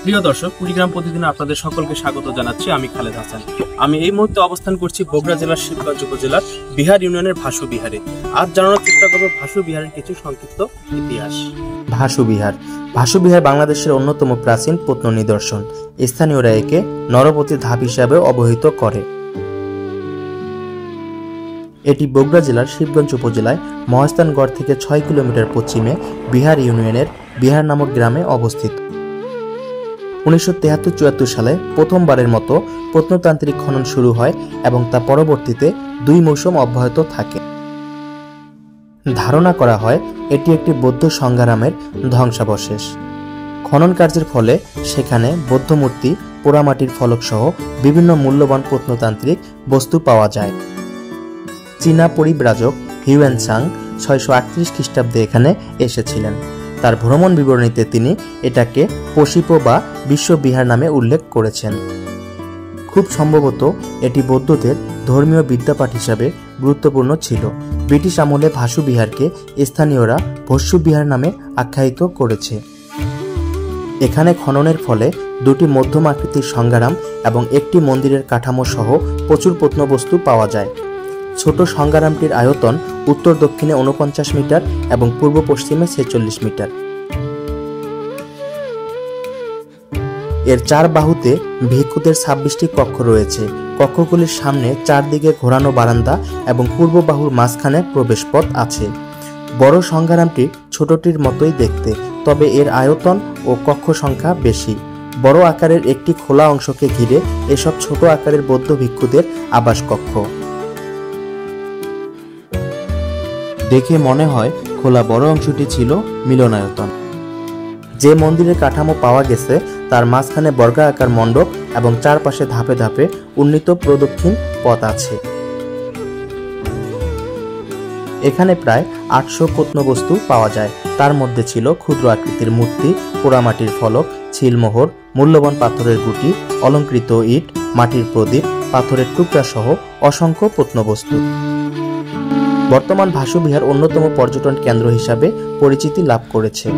প্রিয় দর্শক, কুড়িগ্রাম প্রতিদিন আপনাদের সকলকে স্বাগত জানাচ্ছি। আমি খালেদ হাসান। আমি এই মুহূর্তে অবস্থান করছি বগুড়া জেলার শিবগঞ্জ উপজেলার বিহার ইউনিয়নের ভাসু বিহারে। আজ জানানোর চেষ্টা করব ভাসু বিহারের কিছু সংক্ষিপ্ত ইতিহাস। ভাসু বিহার বাংলাদেশের অন্যতম প্রাচীন প্রত্ন নিদর্শন। স্থানীয়রা একে নরপতি ধাপ হিসাবে অবহিত করে। এটি বগুড়া জেলার শিবগঞ্জ উপজেলায় মহাস্থানগড় থেকে 6 কিলোমিটার পশ্চিমে বিহার ইউনিয়নের বিহার নামক গ্রামে অবস্থিত। 1973-74 সালে প্রথমবারের মতো প্রত্নতান্ত্রিক খনন শুরু হয় এবং তা পরবর্তীতে 2 মৌসুম অব্যাহত থাকে। ধারণা করা হয় এটি একটি বৌদ্ধ সংঘারামের ধ্বংসাবশেষ। খনন কার্যের ফলে সেখানে বৌদ্ধ মূর্তি, পোড়ামাটির ফলক সহ বিভিন্ন মূল্যবান প্রত্নতান্ত্রিক বস্তু পাওয়া যায়। চীনা পরিব্রাজক হিউয়েন সাং 638 খ্রিস্টাব্দে এখানে এসেছিলেন। তার ভ্রমণ বিবরণীতে তিনি এটাকে পশিপ বা বিশ্ববিহার নামে উল্লেখ করেছেন। খুব সম্ভবত এটি বৌদ্ধদের ধর্মীয় বিদ্যাপাঠ হিসাবে গুরুত্বপূর্ণ ছিল। ব্রিটিশ আমলে ভাসু বিহারকে স্থানীয়রা ভস্যু বিহার নামে আখ্যায়িত করেছে। এখানে খননের ফলে 2টি মধ্যম আকৃতির সংঘারাম এবং একটি মন্দিরের কাঠামো সহ প্রচুর প্রত্নবস্তু পাওয়া যায়। ছোট সংঘারামটির আয়তন উত্তর দক্ষিণে 49 মিটার এবং পূর্ব পশ্চিমে 46 মিটার। এর 4 বাহুতে ভিক্ষুদের 26টি কক্ষ রয়েছে। কক্ষগুলির সামনে 4 দিকে ঘোরানো বারান্দা এবং পূর্ব বাহুর মাঝখানে প্রবেশপথ আছে। বড় সংঘারামটি ছোটটির মতোই দেখতে, তবে এর আয়তন ও কক্ষ সংখ্যা বেশি। বড় আকারের একটি খোলা অংশকে ঘিরে এসব ছোট আকারের বৌদ্ধ ভিক্ষুদের আবাস কক্ষ। দেখে মনে হয় খোলা বড় অংশটি ছিল মিলনায়তন। যে মন্দিরের কাঠামো পাওয়া গেছে তার মাঝখানে বর্গাকার মণ্ডপ এবং চারপাশে ধাপে ধাপে উন্নীত প্রদক্ষিণ পথ আছে। এখানে প্রায় 800 প্রত্নবস্তু পাওয়া যায়। তার মধ্যে ছিল ক্ষুদ্র আকৃতির মূর্তি, পোড়ামাটির ফলক, ছিলমোহর, মূল্যবান পাথরের গুটি, অলঙ্কৃত ইট, মাটির প্রদীপ, পাথরের টুকরা সহ অসংখ্য প্রত্নবস্তু। বর্তমান ভাসু বিহার অন্যতম পর্যটন কেন্দ্র হিসাবে পরিচিতি লাভ করেছে।